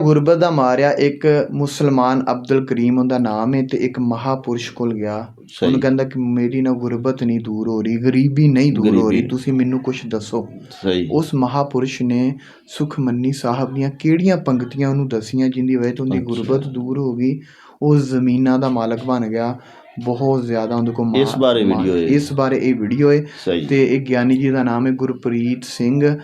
ਗੁਰਬਤ ਦਾ ਮਾਰਿਆ ਇੱਕ ਮੁਸਲਮਾਨ ਅਬਦੁਲ ਕਰੀਮ ਉਹਦਾ ਨਾਮ ਹੈ ਤੇ ਇੱਕ ਮਹਾਪੁਰਸ਼ ਕੋਲ ਗਿਆ। ਉਹਨੂੰ ਸਹੀ ਕਹਿੰਦਾ ਕਿ ਮੇਰੀ ਨਾ ਗੁਰਬਤ ਨਹੀਂ ਦੂਰ ਹੋ ਰਹੀ, ਗਰੀਬੀ ਨਹੀਂ ਦੂਰ ਹੋ ਰਹੀ, ਗਰੀਬੀ ਤੁਸੀਂ ਮੈਨੂੰ ਕੁਝ ਦੱਸੋ। ਸਹੀ ਉਸ ਮਹਾਪੁਰਸ਼ ਨੇ ਸੁਖਮਨੀ ਸਾਹਿਬ ਦੀਆਂ ਕਿਹੜੀਆਂ ਪੰਕਤੀਆਂ ਉਹਨੂੰ ਦੱਸੀਆਂ ਜਿੰਦੀ ਵਜ੍ਹਾ ਤੋਂ ਉਹਦੀ ਅੱਛਾ ਗੁਰਬਤ ਦੂਰ ਹੋ ਗਈ। ਉਹ ਜ਼ਮੀਨਾਂ ਦਾ ਮਾਲਕ ਬਣ ਗਿਆ। ਬਹੁਤ ਜ਼ਿਆਦਾ ਉਹਦੇ ਕੋਲ ਇਸ ਬਾਰੇ ਵੀਡੀਓ ਹੈ ਇਸ ਬਾਰੇ ਇਹ ਵੀਡੀਓ ਹੈ। ਸਹੀ ਤੇ ਇਹ ਗਿਆਨੀ ਜੀ ਦਾ ਨਾਮ ਹੈ ਗੁਰਪ੍ਰੀਤ ਸਿੰਘ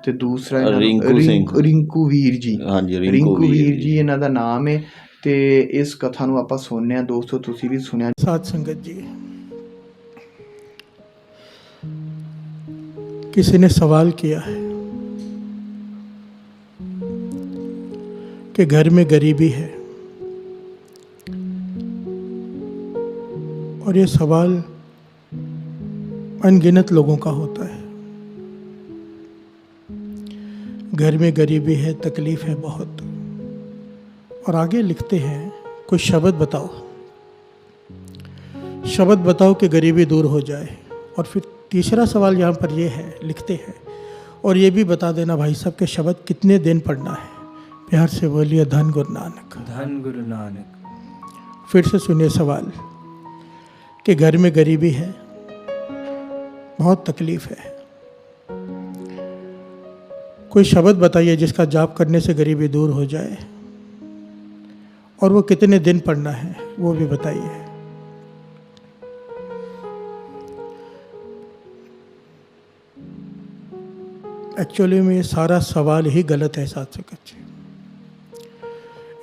ਤੇ ਦੂਸਰਾ ਇਹਨਾਂ ਰਿੰਕੂ ਸਿੰਘ ਰਿੰਕੂ ਵੀਰ ਜੀ। ਹਾਂਜੀ ਰਿੰਕੂ ਵੀਰ ਜੀ ਇਹਨਾਂ ਦਾ ਨਾਮ ਹੈ। ਤੇ ਇਸ ਕਥਾ ਨੂੰ ਆਪਾਂ ਸੁਣਨੇ ਆ ਦੋਸਤੋ, ਤੁਸੀਂ ਵੀ ਸੁਣਿਆ। साध संगत जी, किसी ने सवाल किया है कि घर में गरीबी है, और ये सवाल अनगिनत लोगों का होता है। घर में गरीबी है, तकलीफ है बहुत, और आगे लिखते हैं कुछ शब्द बताओ, शब्द बताओ कि गरीबी दूर हो जाए। और फिर तीसरा सवाल यहाँ पर ये है, लिखते हैं और ये भी बता देना भाई साहब के शब्द कितने दिन पढ़ना है। प्यार से बोलिए धन गुरु नानक, धन गुरु नानक। फिर से सुनिए सवाल कि घर में गरीबी है, बहुत तकलीफ है, कोई शब्द बताइए जिसका जाप करने से गरीबी दूर हो जाए, और वो कितने दिन पढ़ना है वो भी बताइए। एक्चुअली में ये सारा सवाल ही गलत है साथ संगत जी।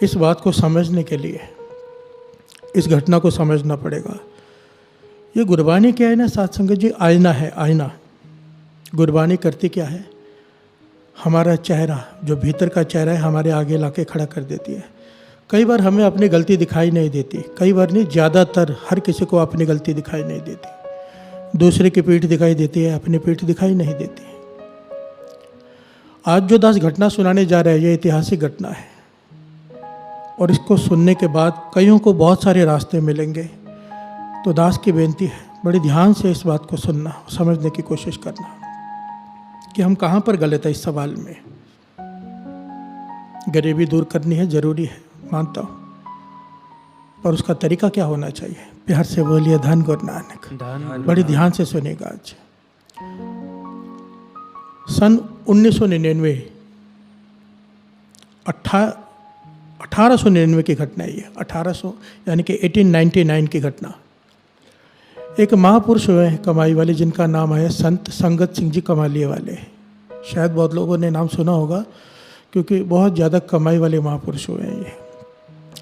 इस बात को समझने के लिए इस घटना को समझना पड़ेगा। ये गुरबानी क्या है ना साथ संगत जी, आईना है, आईना। गुरबानी करती क्या है, हमारा चेहरा, जो भीतर का चेहरा है, हमारे आगे लाके खड़ा कर देती है। कई बार हमें अपनी गलती दिखाई नहीं देती, कई बार नहीं, ज़्यादातर हर किसी को अपनी गलती दिखाई नहीं देती। दूसरे की पीठ दिखाई देती है, अपनी पीठ दिखाई नहीं देती। आज जो 10 घटना सुनाने जा रहे हैं ये ऐतिहासिक घटना है, और इसको सुनने के बाद कईयों को बहुत सारे रास्ते मिलेंगे। तो दास की बेनती है, बड़े ध्यान से इस बात को सुनना, समझने की कोशिश करना कि हम कहाँ पर गलत है इस सवाल में। गरीबी दूर करनी है, ज़रूरी है, मानता हूँ, पर उसका तरीका क्या होना चाहिए। प्यार से बोलिए धन गुरु नानक। बड़ी ध्यान से सुनेगा। आज सन 1999 1899 की घटना है ये, 1800 यानी कि 1899 की घटना। एक महापुरुष हुए हैं कमाई वाले, जिनका नाम है संत संगत सिंह जी कमालिए वाले। शायद बहुत लोगों ने नाम सुना होगा, क्योंकि बहुत ज़्यादा कमाई वाले महापुरुष हुए हैं ये,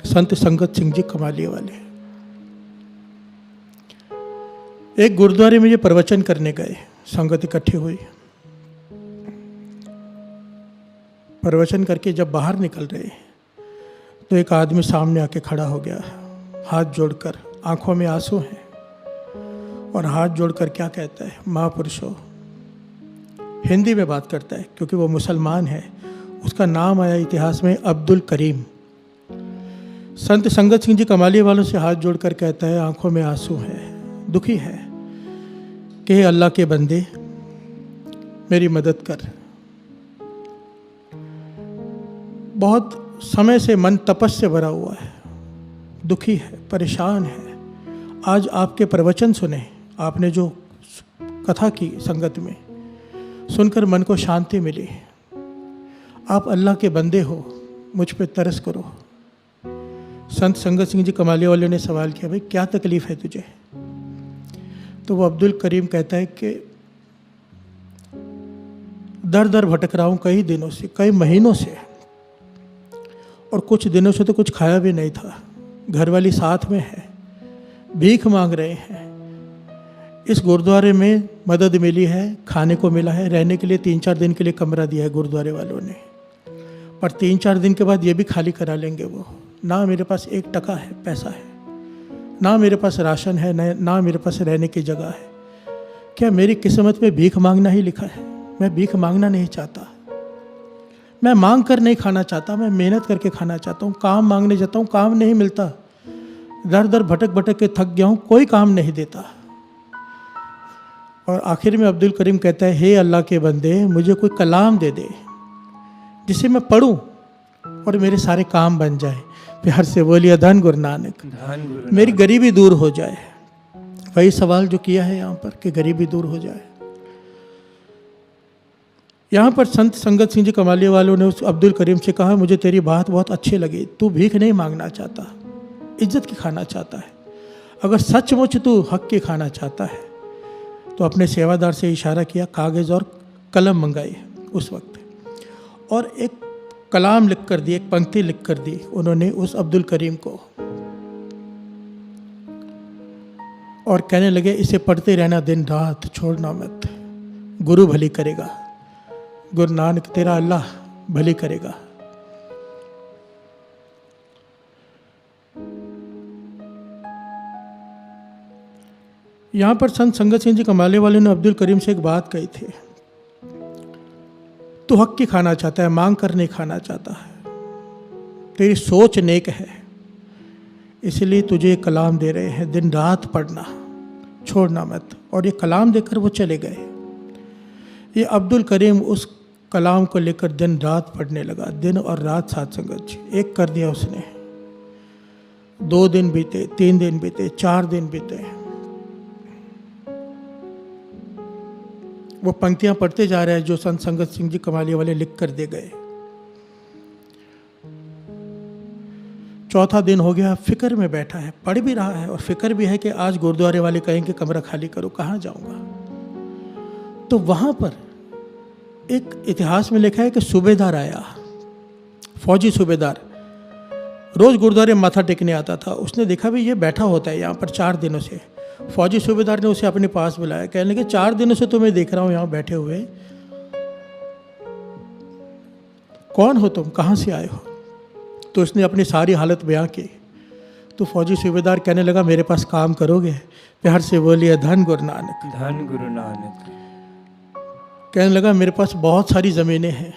संत संगत सिंह जी कमालिए वाले। एक गुरुद्वारे में ये प्रवचन करने गए, संगत इकट्ठी हुई। प्रवचन करके जब बाहर निकल रहे तो एक आदमी सामने आके खड़ा हो गया, हाथ जोड़कर, आंखों में आंसू हैं, और हाथ जोड़कर क्या कहता है, महापुरुषों। हिंदी में बात करता है क्योंकि वो मुसलमान है। उसका नाम आया इतिहास में अब्दुल करीम। संत संगत सिंह जी कमालिए वालों से हाथ जोड़कर कहता है, आंखों में आंसू है, दुखी है, कि हे अल्लाह के बंदे मेरी मदद कर। बहुत समय से मन तपस से भरा हुआ है, दुखी है, परेशान है। आज आपके प्रवचन सुने, आपने जो कथा की संगत में, सुनकर मन को शांति मिली। आप अल्लाह के बंदे हो, मुझ पे तरस करो। संत संगत सिंह जी कमालिए वाले ने सवाल किया, भाई क्या तकलीफ़ है तुझे। तो वो अब्दुल करीम कहता है कि दर दर भटक रहा हूँ कई दिनों से, कई महीनों से, और कुछ दिनों से तो कुछ खाया भी नहीं था। घर वाली साथ में है, भीख मांग रहे हैं। इस गुरुद्वारे में मदद मिली है, खाने को मिला है, रहने के लिए 3-4 दिन के लिए कमरा दिया है गुरुद्वारे वालों ने, पर 3-4 दिन के बाद ये भी खाली करा लेंगे वो। ना मेरे पास 1 टका है, पैसा है, ना मेरे पास राशन है, ना मेरे पास रहने की जगह है। क्या मेरी किस्मत में भीख मांगना ही लिखा है? मैं भीख मांगना नहीं चाहता, मैं मांग कर नहीं खाना चाहता, मैं मेहनत करके खाना चाहता हूँ। काम मांगने जाता हूँ, काम नहीं मिलता, दर दर भटक भटक के थक गया हूँ, कोई काम नहीं देता। और आखिर में अब्दुल करीम कहता है, हे अल्लाह के बंदे, मुझे कोई कलाम दे दे जिसे मैं पढ़ूं और मेरे सारे काम बन जाए। प्यार से बोलिए धन गुरु नानक। धन गुरु मेरी गरीबी दूर हो जाए। वही सवाल जो किया है यहाँ पर कि गरीबी दूर हो जाए। यहाँ पर संत संगत सिंह जी कमाली वालों ने उस अब्दुल करीम से कहा, मुझे तेरी बात बहुत अच्छी लगी, तू भीख नहीं मांगना चाहता, इज्जत की खाना चाहता है। अगर सचमुच तू हक की खाना चाहता है तो अपने सेवादार से इशारा किया, कागज़ और कलम मंगाई उस वक्त, और एक कलाम लिख कर दी, एक पंक्ति लिख कर दी उन्होंने उस अब्दुल करीम को, और कहने लगे इसे पढ़ते रहना दिन रात, छोड़ना मत, गुरु भली करेगा, गुरु नानक तेरा अल्लाह भली करेगा। यहाँ पर संत संगत सिंह जी कमाले वाले ने अब्दुल करीम से एक बात कही थी, तू हक की खाना चाहता है, मांग कर नहीं खाना चाहता है, तेरी सोच नेक है, इसलिए तुझे कलाम दे रहे हैं, दिन रात पढ़ना, छोड़ना मत। और ये कलाम देकर वो चले गए। ये अब्दुल करीम उस कलाम को लेकर दिन रात पढ़ने लगा, दिन और रात साथ संगत जी, एक कर दिया उसने। 2 दिन बीते, 3 दिन बीते, 4 दिन बीते, वो पंक्तियां पढ़ते जा रहे हैं जो संत संगत सिंह जी कमाली वाले लिख कर दे गए। 4था दिन हो गया, फिक्र में बैठा है, पढ़ भी रहा है और फिक्र भी है कि आज गुरुद्वारे वाले कहेंगे कमरा खाली करो, कहाँ जाऊंगा। तो वहां पर एक इतिहास में लिखा है कि सूबेदार आया, फौजी सूबेदार, रोज गुरुद्वारे माथा टेकने आता था। उसने देखा भी ये बैठा होता है यहाँ पर 4 दिनों से। फौजी सूबेदार ने उसे अपने पास बुलाया, कहने लगे 4 दिनों से तुम्हें देख रहा हूँ यहाँ बैठे हुए, कौन हो तुम, कहाँ से आए हो। तो उसने अपनी सारी हालत बयां की। तो फौजी सूबेदार कहने लगा मेरे पास काम करोगे। प्यार से बोलिए धन गुरु नानक। धन गुरु नानक। कहने लगा मेरे पास बहुत सारी ज़मीनें हैं,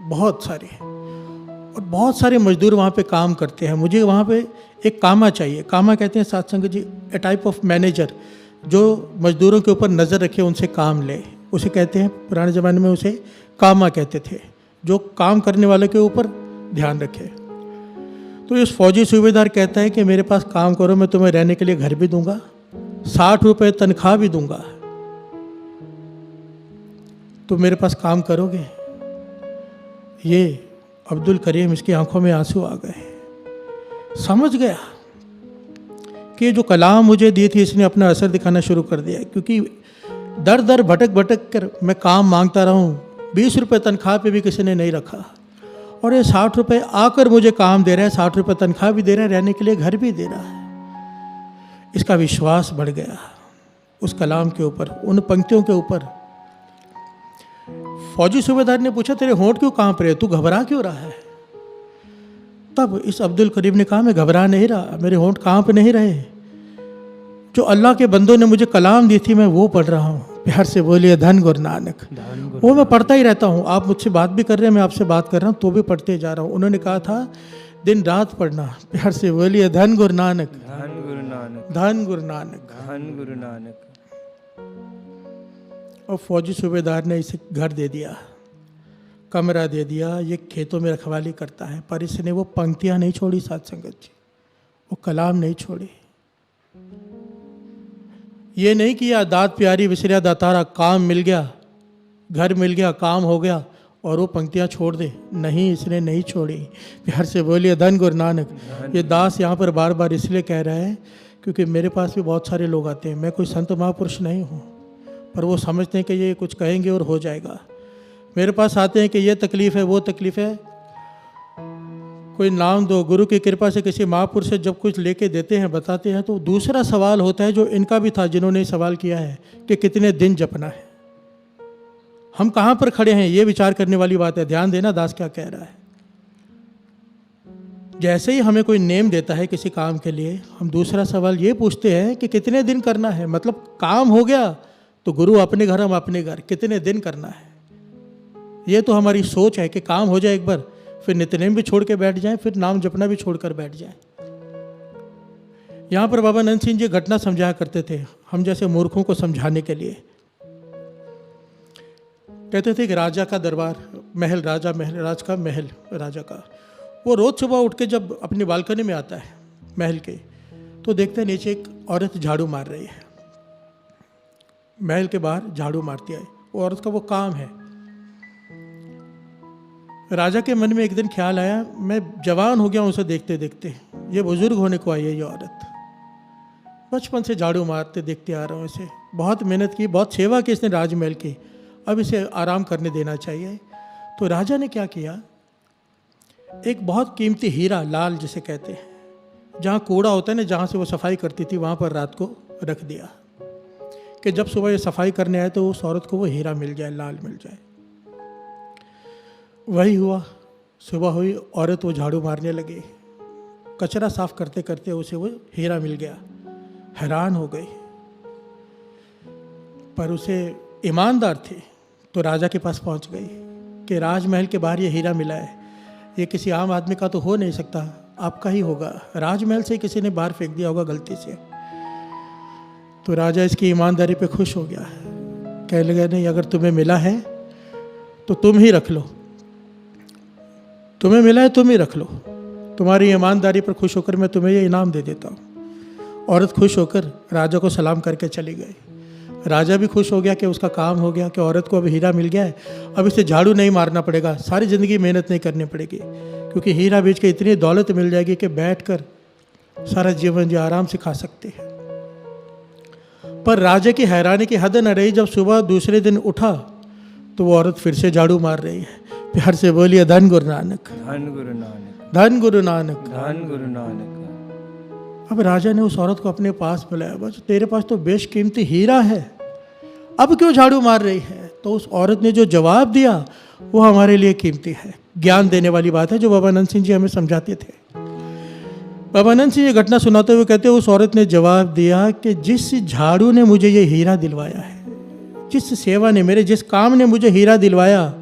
बहुत सारी, और बहुत सारे मजदूर वहाँ पे काम करते हैं, मुझे वहाँ पे एक कामा चाहिए। कामा कहते हैं साथ संगत जी ए टाइप ऑफ मैनेजर, जो मजदूरों के ऊपर नज़र रखे, उनसे काम ले, उसे कहते हैं, पुराने ज़माने में उसे कामा कहते थे, जो काम करने वाले के ऊपर ध्यान रखे। तो इस फौजी सूबेदार कहता है कि मेरे पास काम करो, मैं तुम्हें रहने के लिए घर भी दूंगा, 60 रुपये तनख्वाह भी दूंगा, तो मेरे पास काम करोगे। ये अब्दुल करीम, इसकी आंखों में आंसू आ गए, समझ गया कि जो कलाम मुझे दी थी इसने अपना असर दिखाना शुरू कर दिया। क्योंकि दर दर भटक भटक कर मैं काम मांगता रहा हूँ, 20 रुपये तनख्वाह पे भी किसी ने नहीं रखा, और ये 60 रुपये आकर मुझे काम दे रहा है, 60 रुपये तनख्वाह भी दे रहा है, रहने के लिए घर भी दे रहा है। इसका विश्वास बढ़ गया उस कलाम के ऊपर, उन पंक्तियों के ऊपर। फौजी सूबेदार ने पूछा तेरे होंठ क्यों कांप रहे, तू घबरा क्यों रहा है। तब इस अब्दुल करीम ने कहा मैं घबरा नहीं रहा, मेरे होंठ कांप नहीं रहे, जो अल्लाह के बंदों ने मुझे कलाम दी थी मैं वो पढ़ रहा हूँ। प्यार से बोलिए धन गुरु नानक। वो मैं पढ़ता ही रहता हूँ, आप मुझसे बात भी कर रहे हैं, मैं आपसे बात कर रहा हूँ तो भी पढ़ते जा रहा हूँ। उन्होंने कहा था दिन रात पढ़ना। प्यार से बोलिए धन गुरु नानक। धन गुरु नानक। धन गुरु नानक। धन गुरु नानक। और फौजी सूबेदार ने इसे घर दे दिया, कमरा दे दिया, ये खेतों में रखवाली करता है, पर इसने वो पंक्तियां नहीं छोड़ी साथ संगत जी, वो कलाम नहीं छोड़ी। ये नहीं किया दात प्यारी विसरिया दातारा, काम मिल गया, घर मिल गया, काम हो गया और वो पंक्तियां छोड़ दे, नहीं, इसने नहीं छोड़ी। प्यार से बोलिए धन गुरु नानक। ये दास यहाँ पर बार बार इसलिए कह रहा है क्योंकि मेरे पास भी बहुत सारे लोग आते हैं, मैं कोई संत महापुरुष नहीं हूँ, पर वो समझते हैं कि ये कुछ कहेंगे और हो जाएगा। मेरे पास आते हैं कि ये तकलीफ़ है, वो तकलीफ़ है, कोई नाम दो, गुरु की कृपा से किसी महापुरुष से जब कुछ लेके देते हैं, बताते हैं, तो दूसरा सवाल होता है जो इनका भी था, जिन्होंने सवाल किया है कि कितने दिन जपना है, हम कहाँ पर खड़े हैं, ये विचार करने वाली बात है। ध्यान देना दास क्या कह रहा है। जैसे ही हमें कोई नेम देता है किसी काम के लिए, हम दूसरा सवाल ये पूछते हैं कि कितने दिन करना है, मतलब काम हो गया तो गुरु अपने घर, हम अपने घर, कितने दिन करना है। ये तो हमारी सोच है कि काम हो जाए एक बार, फिर नित्यनेम भी छोड़ के बैठ जाएं, फिर नाम जपना भी छोड़कर बैठ जाएं। यहाँ पर बाबा नंद सिंह जी घटना समझाया करते थे हम जैसे मूर्खों को समझाने के लिए। कहते थे कि राजा का दरबार, महल, राजा महल, राज का महल राजा का, वो रोज़ सुबह उठ के जब अपनी बालकनी में आता है महल के, तो देखते हैं नीचे एक औरत झाड़ू मार रही है। महल के बाहर झाड़ू मारती है, वो औरत का वो काम है। राजा के मन में एक दिन ख्याल आया, मैं जवान हो गया हूँ उसे देखते देखते, ये बुजुर्ग होने को आई है ये औरत। बचपन से झाड़ू मारते देखते आ रहा हूँ इसे, बहुत मेहनत की, बहुत सेवा की इसने राजमहल की, अब इसे आराम करने देना चाहिए। तो राजा ने क्या किया, एक बहुत कीमती हीरा, लाल जिसे कहते हैं, जहाँ कूड़ा होता है ना, जहाँ से वो सफाई करती थी, वहाँ पर रात को रख दिया कि जब सुबह ये सफाई करने आए तो उस औरत को वो हीरा मिल जाए, लाल मिल जाए। वही हुआ, सुबह हुई, औरत वो झाड़ू मारने लगी, कचरा साफ करते करते उसे वो हीरा मिल गया। हैरान हो गई, पर उसे ईमानदार थी तो राजा के पास पहुंच गई कि राजमहल के बाहर ये हीरा मिला है, ये किसी आम आदमी का तो हो नहीं सकता, आपका ही होगा, राजमहल से किसी ने बाहर फेंक दिया होगा गलती से। तो राजा इसकी ईमानदारी पे खुश हो गया, कहने लगा नहीं, अगर तुम्हें मिला है तो तुम ही रख लो, तुम्हें मिला है तुम ही रख लो, तुम्हारी ईमानदारी पर खुश होकर मैं तुम्हें ये इनाम दे देता हूँ। औरत खुश होकर राजा को सलाम करके चली गई। राजा भी खुश हो गया कि उसका काम हो गया, कि औरत को अब हीरा मिल गया है, अब इसे झाड़ू नहीं मारना पड़ेगा, सारी ज़िंदगी मेहनत नहीं करनी पड़ेगी, क्योंकि हीरा बेच के इतनी दौलत मिल जाएगी कि बैठकर सारा जीवन जो आराम से खा सकते हैं। पर राजा की हैरानी की हद न रही, जब सुबह दूसरे दिन उठा तो वो औरत फिर से झाड़ू मार रही है। प्यार से बोलिए धन गुरु नानक, धन गुरु नानक, धन गुरु नानक, धन गुरु नानक। अब राजा ने उस औरत को अपने पास बुलाया, बस तेरे पास तो बेशकीमती हीरा है, अब क्यों झाड़ू मार रही है? तो उस औरत ने जो जवाब दिया वो हमारे लिए कीमती है, ज्ञान देने वाली बात है, जो बाबा नंद सिंह जी हमें समझाते थे। बाबा नंद सिंह ये घटना सुनाते हुए कहते उस औरत ने जवाब दिया कि जिस झाड़ू ने मुझे ये हीरा दिलवाया है, जिस सेवा ने, मेरे जिस काम ने मुझे हीरा दिलवाया,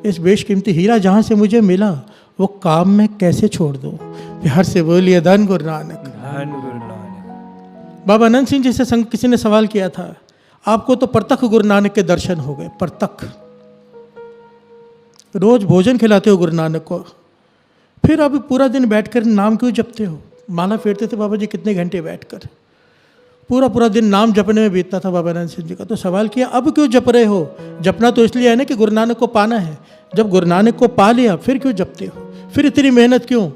इस बेशकीमती हीरा जहाँ से मुझे मिला, वो काम मैं कैसे छोड़ दूँ? प्यार से बोलिए धन गुरु नानक, धन गुरु नानक। बाबा नंद सिंह जी से संग किसी ने सवाल किया था, आपको तो परतख गुरु नानक के दर्शन हो गए, परतख, रोज भोजन खिलाते हो गुरु नानक को, फिर अब पूरा दिन बैठकर नाम क्यों जपते हो? माला फेरते थे बाबा जी कितने घंटे बैठकर, पूरा पूरा दिन नाम जपने में बीतता था बाबा नंद सिंह जी का। तो सवाल किया, अब क्यों जप रहे हो? जपना तो इसलिए है ना कि गुरु नानक को पाना है, जब गुरु नानक को पा लिया फिर क्यों जपते हो, फिर इतनी मेहनत क्यों?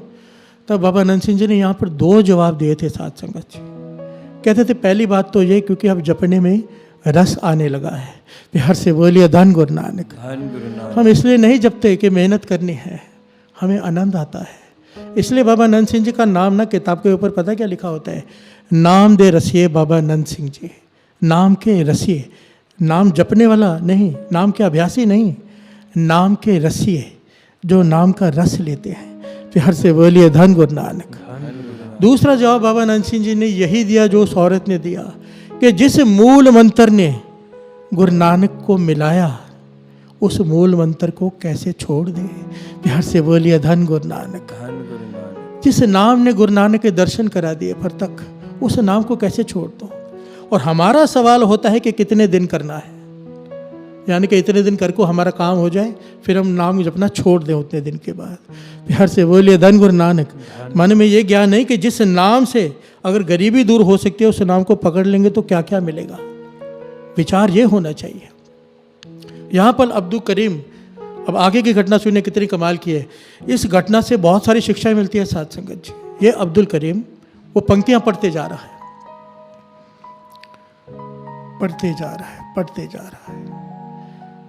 तब बाबा नंद सिंह जी ने यहाँ पर 2 जवाब दिए थे साथ संगत जी। कहते थे पहली बात तो ये, क्योंकि अब जपने में रस आने लगा है। प्यार से बोलिए धन गुरु नानक, धन गुरु नानक। हम इसलिए नहीं जपते कि मेहनत करनी है, हमें आनंद आता है। इसलिए बाबा नंद सिंह जी का नाम ना किताब के ऊपर पता क्या लिखा होता है, नाम दे रसिए बाबा नंद सिंह जी, नाम के रसिए, नाम जपने वाला नहीं, नाम के अभ्यासी नहीं, नाम के रसिए, जो नाम का रस लेते हैं। प्यार से बोलिए धन गुरु नानक। दूसरा जवाब बाबा नंद सिंह जी ने यही दिया जो उस औरत ने दिया, कि जिस मूल मंत्र ने गुरु नानक को मिलाया, उस मूल मंत्र को कैसे छोड़ दे? प्यार से बोलिए धन गुरु नानक, धन गुरु नानक। जिस नाम ने गुरु नानक के दर्शन करा दिए पर तक, उस नाम को कैसे छोड़ दो? और हमारा सवाल होता है कि कितने दिन करना है, यानी कि इतने दिन करके हमारा काम हो जाए, फिर हम नाम जपना छोड़ दें उतने दिन के बाद। प्यार से बोलिए धन गुरु नानक। मन में ये ज्ञान नहीं कि जिस नाम से अगर गरीबी दूर हो सकती है, उस नाम को पकड़ लेंगे तो क्या क्या मिलेगा। विचार ये होना चाहिए। यहाँ पर अब्दुल करीम, अब आगे की घटना सुनिए कितनी कमाल की है। इस घटना से बहुत सारी शिक्षाएं मिलती है साथ संगत जी। ये अब्दुल करीम वो पंक्तियां पढ़ते जा रहा है, पढ़ते जा रहा है, पढ़ते जा रहा है।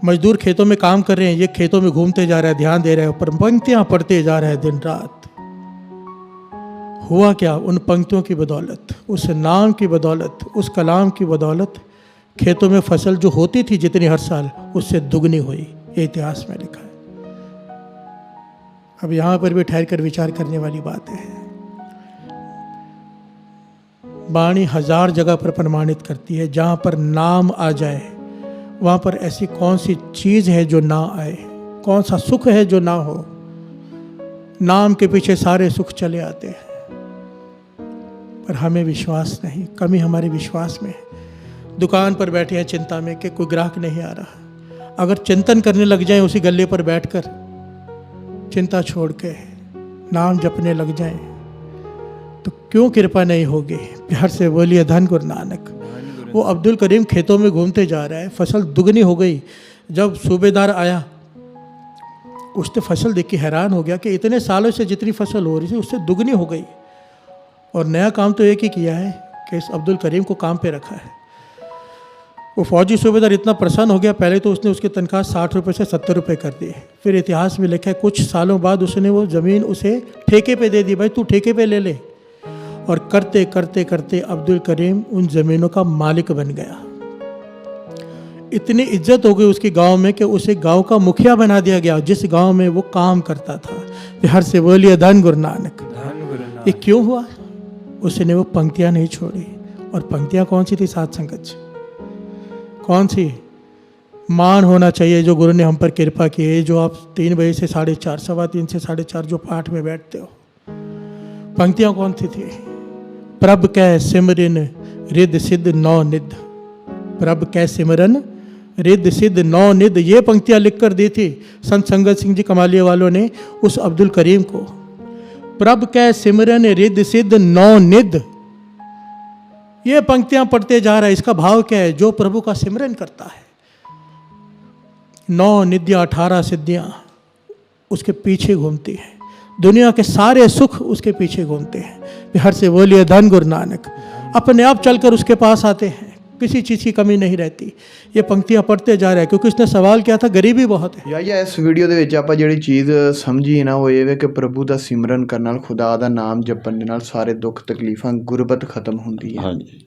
मजदूर खेतों में काम कर रहे हैं, ये खेतों में घूमते जा रहा है, ध्यान दे रहे हैं, पर पंक्तियां पढ़ते जा रहा है दिन रात। हुआ क्या? उन पंक्तियों की बदौलत, उस नाम की बदौलत, उस कलाम की बदौलत खेतों में फसल जो होती थी जितनी हर साल, उससे दुगनी हुई। ये इतिहास में लिखा है। अब यहाँ पर भी ठहर कर विचार करने वाली बात है। वाणी 1000 जगह पर प्रमाणित करती है, जहाँ पर नाम आ जाए वहाँ पर ऐसी कौन सी चीज़ है जो ना आए, कौन सा सुख है जो ना हो। नाम के पीछे सारे सुख चले आते हैं, पर हमें विश्वास नहीं, कमी हमारे विश्वास में है। दुकान पर बैठे हैं चिंता में कि कोई ग्राहक नहीं आ रहा, अगर चिंतन करने लग जाए उसी गल्ले पर बैठकर, चिंता छोड़ के नाम जपने लग जाएं तो क्यों कृपा नहीं होगी? प्यार से बोलिए धन गुरु नानक। वो अब्दुल करीम खेतों में घूमते जा रहा है, फसल दुगनी हो गई। जब सूबेदार आया उसने फसल देख के हैरान हो गया कि इतने सालों से जितनी फसल हो रही थी उससे दुगनी हो गई, और नया काम तो एक ही किया है कि इस अब्दुल करीम को काम पे रखा है। वो फौजी सूबेदार इतना प्रसन्न हो गया, पहले तो उसने उसकी तनख्वाह 60 रुपये से 70 रुपये कर दी। फिर इतिहास में लिखा है कुछ सालों बाद उसने वो ज़मीन उसे ठेके पे दे दी, भाई तू ठेके पे ले ले। और करते करते करते अब्दुल करीम उन ज़मीनों का मालिक बन गया। इतनी इज्जत हो गई उसके गांव में कि उसे गांव का मुखिया बना दिया गया, जिस गांव में वो काम करता था। प्यार से बोलिए धन गुरु नानक। धन गुरु नानक। ये क्यों हुआ? उसने वो पंक्तियाँ नहीं छोड़ी। और पंक्तियाँ कौन सी थी साथ संगत जी? कौन सी? मान होना चाहिए जो गुरु ने हम पर कृपा की है। जो आप 3 बजे से 4:30, 3:15 से 4:30 जो पाठ में बैठते हो, पंक्तियाँ कौन सी थी? प्रभ कै सिमरन रिद सिद्ध नौ निध, प्रभ कै सिमरन रिद सिद्ध नौ निध। ये पंक्तियाँ लिख कर दी थी संत संगत सिंह जी कमालिया वालों ने उस अब्दुल करीम को। प्रभ कै सिमरन रिद सिद्ध नौ निध, ये पंक्तियां पढ़ते जा रहा है। इसका भाव क्या है? जो प्रभु का सिमरन करता है, 9 निधियाँ 18 सिद्धियाँ उसके पीछे घूमती हैं, दुनिया के सारे सुख उसके पीछे घूमते हैं। बिहार से बोलिए धन गुरु नानक। अपने आप चलकर उसके पास आते हैं, किसी चीज़ की कमी नहीं रहती। ये पंक्तियां पढ़ते जा रहे हैं क्योंकि उसने सवाल किया था, गरीबी बहुत है। ਜਾਂ ਇਸ ਵੀਡੀਓ ਦੇ ਵਿੱਚ ਆਪਾਂ ਜਿਹੜੀ ਚੀਜ਼ ਸਮਝੀ ਨਾ ਉਹ ਇਹ ਵੇ ਕਿ ਪ੍ਰਭੂ ਦਾ ਸਿਮਰਨ ਕਰਨ ਨਾਲ, ਖੁਦਾ ਦਾ ਨਾਮ ਜਪਣ ਦੇ ਨਾਲ ਸਾਰੇ ਦੁੱਖ ਤਕਲੀਫਾਂ ਗੁਰਬਤ ਖਤਮ ਹੁੰਦੀ ਹੈ। ਹਾਂਜੀ।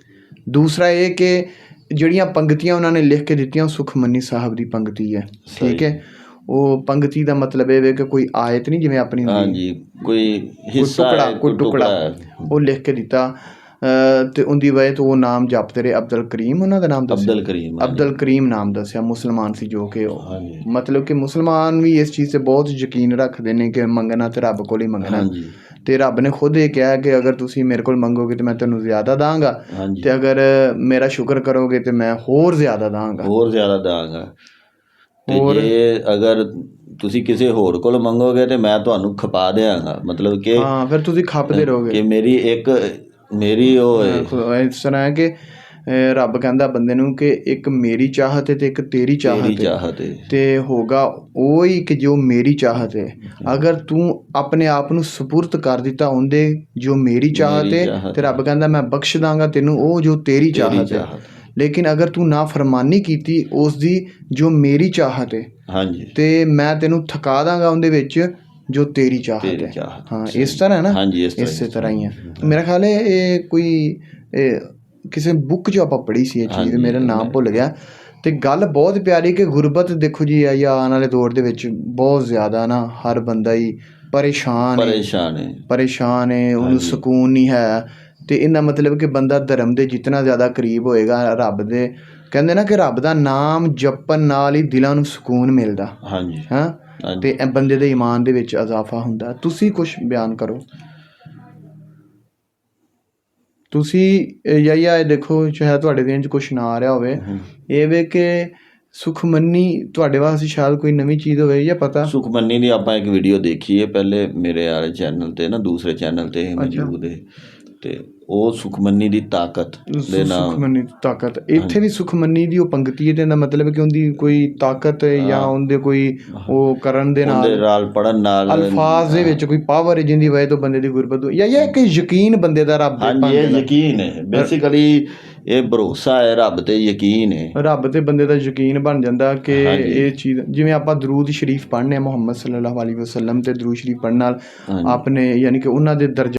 ਦੂਸਰਾ ਇਹ ਕਿ ਜਿਹੜੀਆਂ ਪੰਕਤੀਆਂ ਉਹਨਾਂ ਨੇ ਲਿਖ ਕੇ ਦਿੱਤੀਆਂ ਸੁਖਮਨੀ ਸਾਹਿਬ ਦੀ ਪੰਕਤੀ ਹੈ, ਠੀਕ ਹੈ। ਉਹ ਪੰਕਤੀ ਦਾ ਮਤਲਬ ਇਹ ਵੇ ਕਿ ਕੋਈ ਆਇਤ ਨਹੀਂ ਜਿਵੇਂ ਆਪਣੀ ਹੁੰਦੀ, ਹਾਂਜੀ, ਕੋਈ ਹਿੱਸਾ ਹੈ, ਕੋਈ ਟੁਕੜਾ ਉਹ ਲਿਖ ਕੇ ਦਿੱਤਾ ਤੇ ਉਹਦੀ ਵਜ੍ਹਾ ਤੋਂ ਉਹ ਨਾਮ ਜਪਦੇ ਰਹੇ। ਅਬਦੁਲ ਕਰੀਮ ਉਹਨਾਂ ਦਾ ਨਾਮ ਦੱਸਿਆ, ਅਬਦੁਲ ਕਰੀਮ ਨਾਮ ਦੱਸਿਆ। ਮੁਸਲਮਾਨ ਸੀ ਜੋ ਕਿ ਉਹ, ਮਤਲਬ ਕਿ ਮੁਸਲਮਾਨ ਵੀ ਇਸ ਚੀਜ਼ 'ਤੇ ਬਹੁਤ ਯਕੀਨ ਰੱਖਦੇ ਨੇ ਕਿ ਮੰਗਣਾ ਤੇ ਰੱਬ ਕੋਲ ਹੀ ਮੰਗਣਾ। ਤੇ ਰੱਬ ਨੇ ਖੁਦ ਇਹ ਕਿਹਾ ਕਿ ਅਗਰ ਤੁਸੀਂ ਮੇਰੇ ਕੋਲ ਮੰਗੋਗੇ ਤੇ ਮੈਂ ਤੁਹਾਨੂੰ ਜ਼ਿਆਦਾ ਦਾਂਗਾ, ਤੇ ਅਗਰ ਮੇਰਾ ਸ਼ੁਕਰ ਕਰੋਗੇ ਤੇ ਮੈਂ ਹੋਰ ਜ਼ਿਆਦਾ ਦਾਂਗਾ। ਤੇ ਜੇ ਅਗਰ ਤੁਸੀਂ ਕਿਸੇ ਹੋਰ ਕੋਲ ਮੰਗੋਗੇ ਤੇ ਮੈਂ ਤੁਹਾਨੂੰ ਖਪਾ ਦਿਆਂਗਾ। ਮਤਲਬ ਕਿ ਹਾਂ, ਫਿਰ ਤੁਸੀਂ ਖਪਦੇ ਰਹੋਗੇ ਕਿ ਮੇਰੀ ਉਹ ਇਸ ਤਰ੍ਹਾਂ ਹੈ ਕਿ ਰੱਬ ਕਹਿੰਦਾ ਬੰਦੇ ਨੂੰ ਕਿ ਇੱਕ ਮੇਰੀ ਚਾਹਤ ਹੈ ਤੇ ਇੱਕ ਤੇਰੀ ਚਾਹਤ ਹੈ, ਤੇ ਹੋਗਾ ਉਹ ਹੀ ਕਿ ਜੋ ਮੇਰੀ ਚਾਹਤ ਹੈ। ਅਗਰ ਤੂੰ ਆਪਣੇ ਆਪ ਨੂੰ ਸਪੁਰਦ ਕਰ ਦਿੱਤਾ ਉਹਦੇ ਜੋ ਮੇਰੀ ਚਾਹਤ ਹੈ ਤੇ ਰੱਬ ਕਹਿੰਦਾ ਮੈਂ ਬਖਸ਼ ਦਾਂਗਾ ਤੈਨੂੰ ਉਹ ਜੋ ਤੇਰੀ ਚਾਹਤ ਹੈ। ਲੇਕਿਨ ਅਗਰ ਤੂੰ ਨਾ ਫਰਮਾਨੀ ਕੀਤੀ ਉਸ ਦੀ ਜੋ ਮੇਰੀ ਚਾਹਤ ਹੈ ਤੇ ਮੈਂ ਤੈਨੂੰ ਥਕਾ ਦਾਂਗਾ ਉਹਦੇ ਵਿੱਚ ਜੋ ਤੇਰੀ ਚਾਹਤ ਹੈ। ਹਾਂ, ਇਸ ਤਰ੍ਹਾਂ ਹੈ ਨਾ, ਇਸੇ ਤਰ੍ਹਾਂ ਹੀ ਹੈ। ਮੇਰਾ ਖਿਆਲ ਹੈ ਇਹ ਕੋਈ ਕਿਸੇ ਬੁੱਕ 'ਚ ਆਪਾਂ ਪੜ੍ਹੀ ਸੀ ਇਹ ਚੀਜ਼, ਮੇਰਾ ਨਾਮ ਭੁੱਲ ਗਿਆ। ਤੇ ਗੱਲ ਬਹੁਤ ਪਿਆਰੀ ਕਿ ਗੁਰਬਤ ਦੇਖੋ ਜੀ ਆ ਜਾਂ ਆਉਣ ਵਾਲੇ ਦੌਰ ਦੇ ਵਿੱਚ ਬਹੁਤ ਜ਼ਿਆਦਾ ਨਾ ਹਰ ਬੰਦਾ ਹੀ ਪਰੇਸ਼ਾਨ ਹੈ, ਉਹਨੂੰ ਸਕੂਨ ਨਹੀਂ ਹੈ। ਤੇ ਇਹਦਾ ਮਤਲਬ ਕਿ ਬੰਦਾ ਧਰਮ ਦੇ ਜਿਤਨਾ ਜ਼ਿਆਦਾ ਕਰੀਬ ਹੋਏਗਾ ਰੱਬ ਦੇ, ਕਹਿੰਦੇ ਨਾ ਕਿ ਰੱਬ ਦਾ ਨਾਮ ਜਪਣ ਨਾਲ ਹੀ ਦਿਲਾਂ ਨੂੰ ਸਕੂਨ ਮਿਲਦਾ। ਹਾਂ, ਤੇ ਬੰਦੇ ਦੇ ਈਮਾਨ ਦੇ ਵਿੱਚ ਇਜ਼ਾਫਾ ਹੁੰਦਾ। ਤੁਸੀਂ ਕੁਛ ਬਿਆਨ ਕਰੋ। ਤੁਸੀਂ ਜਾਂ ਦੇਖੋ ਚਾਹੇ ਤੁਹਾਡੇ ਦਿਨ 'ਚ ਕੁਛ ਨਾ ਆ ਰਿਹਾ ਹੋਵੇ, ਇਹ ਵੇ ਕਿ ਸੁਖਮਨੀ ਤੁਹਾਡੇ ਵਾਸਤੇ ਸ਼ਾਇਦ ਕੋਈ ਨਵੀਂ ਚੀਜ਼ ਹੋਵੇ ਜਾਂ ਪਤਾ। ਸੁਖਮਨੀ ਦੀ ਆਪਾਂ ਇੱਕ ਵੀਡੀਓ ਦੇਖੀ ਹੈ ਪਹਿਲੇ ਮੇਰੇ ਵਾਲੇ ਚੈਨਲ 'ਤੇ ਨਾ, ਦੂਸਰੇ ਚੈਨਲ 'ਤੇ ਮੌਜੂਦ ਹੈ। ਤੇ ਉਹ ਸੁਖਮਨੀ ਦੀ ਤਾਕਤ ਦੇ ਨਾਮ, ਸੁਖਮਨੀ ਦੀ ਤਾਕਤ। ਇੱਥੇ ਵੀ ਸੁਖਮਨੀ ਦੀ ਉਹ ਪੰਕਤੀ ਹੈ, ਇਹਦਾ ਮਤਲਬ ਕਿ ਉਹਦੀ ਕੋਈ ਤਾਕਤ ਹੈ ਜਾਂ ਉਹਦੇ ਕੋਈ ਉਹ ਕਰਨ ਦੇ ਨਾਲ ਪੜ੍ਹਨ ਨਾਲ ਅਲਫਾਜ਼ ਦੇ ਵਿੱਚ ਕੋਈ ਪਾਵਰ ਹੈ ਜਿਹਦੀ ਵਜ੍ਹਾ ਤੋਂ ਬੰਦੇ ਦੀ ਗੁਰਬਤ ਜਾਂ ਇੱਕ ਯਕੀਨ ਬੰਦੇ ਦਾ ਰੱਬ ਦੇ। ਇਹ ਯਕੀਨ ਹੈ, ਬੇਸਿਕਲੀ ਇਹ ਭਰੋਸਾ ਹੈ ਰੱਬ ਤੇ, ਯਕੀਨ ਹੈ ਰੱਬ ਤੇ। ਬੰਦੇ ਦਾ ਯਕੀਨ ਬਣ ਜਾਂਦਾ ਕਿ ਇਹ ਚੀਜ਼, ਜਿਵੇਂ ਆਪਾਂ ਦਰੂਦ ਸ਼ਰੀਫ ਪੜ੍ਹਨੇ ਆ ਮੁਹੰਮਦ ਸੱਲੱਲਾਹੁ ਅਲੈਹਿ ਵਸੱਲਮ ਤੇ ਦਰੂਦ ਸ਼ਰੀਫ ਪੜ੍ਹਨ ਨਾਲ ਆਪਣੇ ਯਾਨੀ ਕਿ ਉਹਨਾਂ ਦੇ ਦਰਜੇ।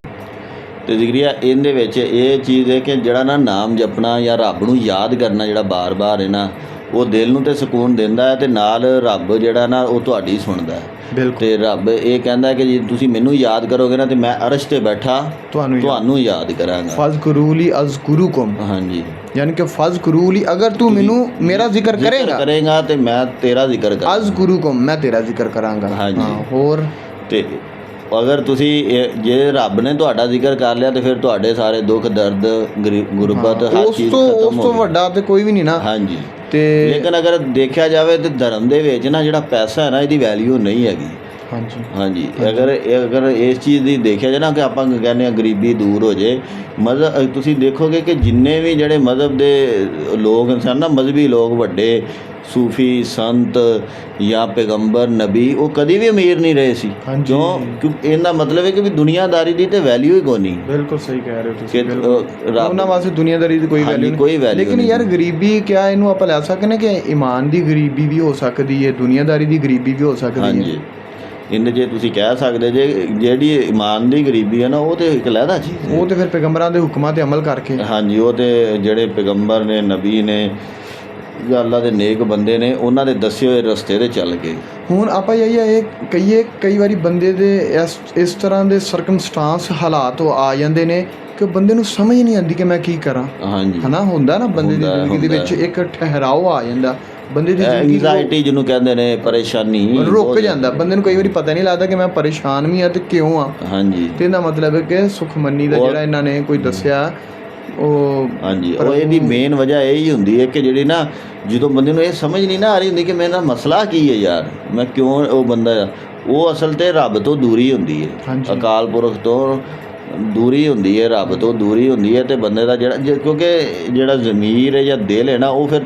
ਅਤੇ ਜ਼ਿਕਰੀਆ ਇਹਦੇ ਵਿੱਚ ਇਹ ਚੀਜ਼ ਹੈ ਕਿ ਜਿਹੜਾ ਨਾ ਨਾਮ ਜਪਣਾ ਜਾਂ ਰੱਬ ਨੂੰ ਯਾਦ ਕਰਨਾ ਜਿਹੜਾ ਬਾਰ ਹੈ ਨਾ, ਉਹ ਦਿਲ ਨੂੰ ਤਾਂ ਸਕੂਨ ਦਿੰਦਾ ਹੈ ਤੇ ਨਾਲ ਰੱਬ ਜਿਹੜਾ ਨਾ ਉਹ ਤੁਹਾਡੀ ਸੁਣਦਾ ਹੈ। ਤੇ ਰੱਬ ਇਹ ਕਹਿੰਦਾ ਕਿ ਜੇ ਤੁਸੀਂ ਮੈਨੂੰ ਯਾਦ ਕਰੋਗੇ ਨਾ ਤੇ ਮੈਂ ਅਰਸ਼ 'ਤੇ ਬੈਠਾ ਤੁਹਾਨੂੰ ਯਾਦ ਕਰਾਂਗਾ। ਫਜ਼ਕੁਰੂਨੀ ਅਜ਼ਕੁਰੂਕੁਮ। ਹਾਂਜੀ, ਯਾਨੀ ਕਿ ਫਜ਼ਕੁਰੂਨੀ, ਅਗਰ ਤੂੰ ਮੈਨੂੰ ਮੇਰਾ ਜ਼ਿਕਰ ਕਰੇਗਾ ਤੇ ਮੈਂ ਤੇਰਾ ਜ਼ਿਕਰ ਕਰਾਂਗਾ। ਅਜ਼ਕੁਰੂਕੁਮ, ਮੈਂ ਤੇਰਾ ਜ਼ਿਕਰ ਕਰਾਂਗਾ। ਹਾਂਜੀ, ਹੋਰ ਤੇ ਅਗਰ ਤੁਸੀਂ ਜੇ ਰੱਬ ਨੇ ਤੁਹਾਡਾ ਜ਼ਿਕਰ ਕਰ ਲਿਆ ਤੇ ਫਿਰ ਤੁਹਾਡੇ ਸਾਰੇ ਦੁੱਖ ਦਰਦ ਗੁਰਬਤ ਹਰ ਚੀਜ਼ ਉਸ ਤੋਂ ਵੱਡਾ ਤੇ ਕੋਈ ਵੀ ਨਹੀਂ ਨਾ। ਹਾਂਜੀ, ਤੇ ਲੇਕਿਨ ਅਗਰ ਦੇਖਿਆ ਜਾਵੇ ਤੇ ਧਰਮ ਦੇ ਵਿੱਚ ਨਾ ਜਿਹੜਾ ਪੈਸਾ ਹੈ ਨਾ, ਇਹਦੀ ਵੈਲਿਊ ਨਹੀਂ ਹੈਗੀ। ਹਾਂਜੀ ਹਾਂਜੀ ਅਗਰ ਇਸ ਚੀਜ਼ ਦੀ ਦੇਖਿਆ ਜਾਏ ਨਾ ਕਿ ਆਪਾਂ ਕਹਿੰਦੇ ਆ ਗਰੀਬੀ ਦੂਰ ਹੋ ਜੇ, ਮਤਲਬ ਤੁਸੀਂ ਦੇਖੋਗੇ ਕਿ ਜਿੰਨੇ ਵੀ ਜਿਹੜੇ ਮਜ਼ਹਬ ਦੇ ਲੋਕ ਸਨ ਨਾ, ਮਜ਼ਹਬੀ ਲੋਕ ਵੱਡੇ ਸੂਫੀ ਸੰਤ ਜਾਂ ਪੈਗੰਬਰ ਨਬੀ, ਉਹ ਕਦੀ ਵੀ ਅਮੀਰ ਨਹੀਂ ਰਹੇ ਸੀ। ਹਾਂਜੀ। ਕਿਉਂ ਇਹਦਾ ਮਤਲਬ ਹੈ ਕਿ ਵੀ ਦੁਨੀਆਦਾਰੀ ਦੀ ਤੇ ਵੈਲਿਊ ਹੀ ਕੋਈ ਨਹੀਂ। ਬਿਲਕੁਲ ਸਹੀ ਕਹਿ ਰਹੇ ਹੋ ਤੁਸੀਂ, ਕਿ ਬਿਲਕੁਲ ਉਹਨਾਂ ਵਾਸਤੇ ਦੁਨੀਆਦਾਰੀ ਦੀ ਕੋਈ ਹਾਂਜੀ, ਵੈਲਿਊ ਕੋਈ value ਲੇਕਿਨ ਨਹੀਂ। ਯਾਰ ਗਰੀਬੀ ਕਿਆ ਇਹਨੂੰ ਆਪਾਂ ਲੈ ਸਕਦੇ ਕਿ ਈਮਾਨ ਦੀ ਗਰੀਬੀ ਵੀ ਹੋ ਸਕਦੀ ਹੈ, ਦੁਨੀਆਦਾਰੀ ਦੀ ਗਰੀਬੀ ਵੀ ਹੋ ਸਕਦੀ ਹੈ। ਹਾਂਜੀ, ਇਹਨੇ ਜੇ ਤੁਸੀਂ ਕਹਿ ਸਕਦੇ ਜੇ ਜਿਹੜੀ ਇਮਾਨ ਦੀ ਗਰੀਬੀ ਹੈ ਨਾ, ਉਹ ਤੇ ਇੱਕ ਲਹਿਦਾ ਚੀਜ਼ ਹੈ। ਉਹ ਤੇ ਫਿਰ ਪੈਗੰਬਰਾਂ ਦੇ ਹੁਕਮਾਂ ਤੇ ਅਮਲ ਕਰਕੇ। ਹਾਂਜੀ, ਉਹ ਤੇ ਜਿਹੜੇ ਪੈਗੰਬਰ ਨੇ, ਨਬੀ ਨੇ, ਜਾਂ ਅੱਲਾ ਦੇ ਨੇਕ ਬੰਦੇ ਨੇ, ਉਹਨਾਂ ਦੇ ਦੱਸੇ ਹੋਏ ਰਸਤੇ 'ਤੇ ਚੱਲ ਗਏ। ਹੁਣ ਆਪਾਂ ਇਹ ਕਹੀਏ ਕਈ ਵਾਰੀ ਬੰਦੇ ਦੇ ਇਸ ਤਰ੍ਹਾਂ ਦੇ ਸਰਕਮਸਟਾਂਸ ਹਾਲਾਤ ਆ ਜਾਂਦੇ ਨੇ ਕਿ ਬੰਦੇ ਨੂੰ ਸਮਝ ਨਹੀਂ ਆਉਂਦੀ ਕਿ ਮੈਂ ਕੀ ਕਰਾਂ। ਹਾਂਜੀ, ਹਨਾ, ਹੁੰਦਾ ਨਾ ਬੰਦੇ ਦੀ ਜ਼ਿੰਦਗੀ ਦੇ ਵਿੱਚ ਇੱਕ ਠਹਿਰਾਓ ਆ ਜਾਂਦਾ, ਬੰਦੇ ਦੀ ਜ਼ਿੰਦਗੀ ਐਂਗਜ਼ਾਇਟੀ ਜਿਹਨੂੰ ਕਹਿੰਦੇ ਨੇ, ਪਰੇਸ਼ਾਨੀ ਰੁਕ ਜਾਂਦਾ, ਬੰਦੇ ਨੂੰ ਕਈ ਵਾਰੀ ਪਤਾ ਨਹੀਂ ਲੱਗਦਾ ਕਿ ਮੈਂ ਪਰੇਸ਼ਾਨ ਵੀ ਹਾਂ ਤੇ ਕਿਉਂ ਆ। ਹਾਂਜੀ, ਤੇ ਇਹਦਾ ਮਤਲਬ ਹੈ ਕਿ ਸੁਖਮਨੀ ਦਾ ਜਿਹੜਾ ਇਹਨਾਂ ਨੇ ਕੋਈ ਦੱਸਿਆ ਉਹ ਹਾਂਜੀ, ਉਹ ਇਹਦੀ ਮੇਨ ਵਜ੍ਹਾ ਇਹ ਹੀ ਹੁੰਦੀ ਹੈ ਕਿ ਜਿਹੜੀ ਨਾ, ਜਦੋਂ ਬੰਦੇ ਨੂੰ ਇਹ ਸਮਝ ਨਹੀਂ ਨਾ ਆ ਰਹੀ ਹੁੰਦੀ ਕਿ ਮੇਰਾ ਮਸਲਾ ਕੀ ਹੈ ਯਾਰ, ਮੈਂ ਕਿਉਂ ਉਹ ਬੰਦਾ ਆ, ਉਹ ਅਸਲ 'ਤੇ ਰੱਬ ਤੋਂ ਦੂਰੀ ਹੁੰਦੀ ਹੈ, ਅਕਾਲ ਪੁਰਖ ਤੋਂ ਦੂਰੀ ਹੁੰਦੀ ਹੈ, ਰੱਬ ਤੋਂ ਦੂਰੀ ਹੁੰਦੀ ਹੈ। ਤੇ ਬੰਦੇ ਦਾ ਕਿਉਂਕਿ ਜਿਹੜਾ ਜ਼ਮੀਰ ਹੈ ਜਾਂ ਦਿਲ ਹੈ ਨਾ, ਉਹ ਫਿਰ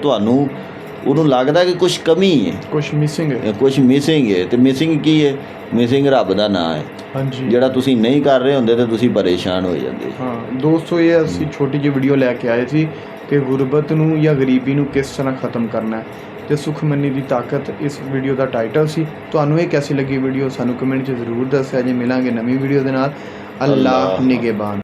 ਉਹਨੂੰ ਲੱਗਦਾ ਕਿ ਕੁਛ ਕਮੀ ਹੈ, ਕੁਛ ਮਿਸਿੰਗ ਹੈ, ਕੁਛ ਮਿਸਿੰਗ ਹੈ। ਤੇ ਮਿਸਿੰਗ ਕੀ ਹੈ? ਮਿਸਿੰਗ ਰੱਬ ਦਾ ਨਾਂ ਹੈ। ਹਾਂਜੀ, ਜਿਹੜਾ ਤੁਸੀਂ ਨਹੀਂ ਕਰ ਰਹੇ ਹੁੰਦੇ ਤੇ ਤੁਸੀਂ ਪਰੇਸ਼ਾਨ ਹੋ ਜਾਂਦੇ। ਹਾਂ ਦੋਸਤੋ, ਇਹ ਅਸੀਂ ਛੋਟੀ ਜਿਹੀ ਵੀਡੀਓ ਲੈ ਕੇ ਆਏ ਸੀ ਕਿ ਗੁਰਬਤ ਨੂੰ ਜਾਂ ਗਰੀਬੀ ਨੂੰ ਕਿਸ ਤਰ੍ਹਾਂ ਖ਼ਤਮ ਕਰਨਾ ਹੈ, ਤੇ ਸੁਖਮਨੀ ਦੀ ਤਾਕਤ ਇਸ ਵੀਡੀਓ ਦਾ ਟਾਈਟਲ ਸੀ। ਤੁਹਾਨੂੰ ਇਹ ਕੈਸੀ ਲੱਗੀ ਵੀਡੀਓ ਸਾਨੂੰ ਕਮੈਂਟ 'ਚ ਜ਼ਰੂਰ ਦੱਸਿਆ ਜੀ। ਮਿਲਾਂਗੇ ਨਵੀਂ ਵੀਡੀਓ ਦੇ ਨਾਲ। ਅੱਲਾਹ ਨਿਗਹਿਬਾਨ।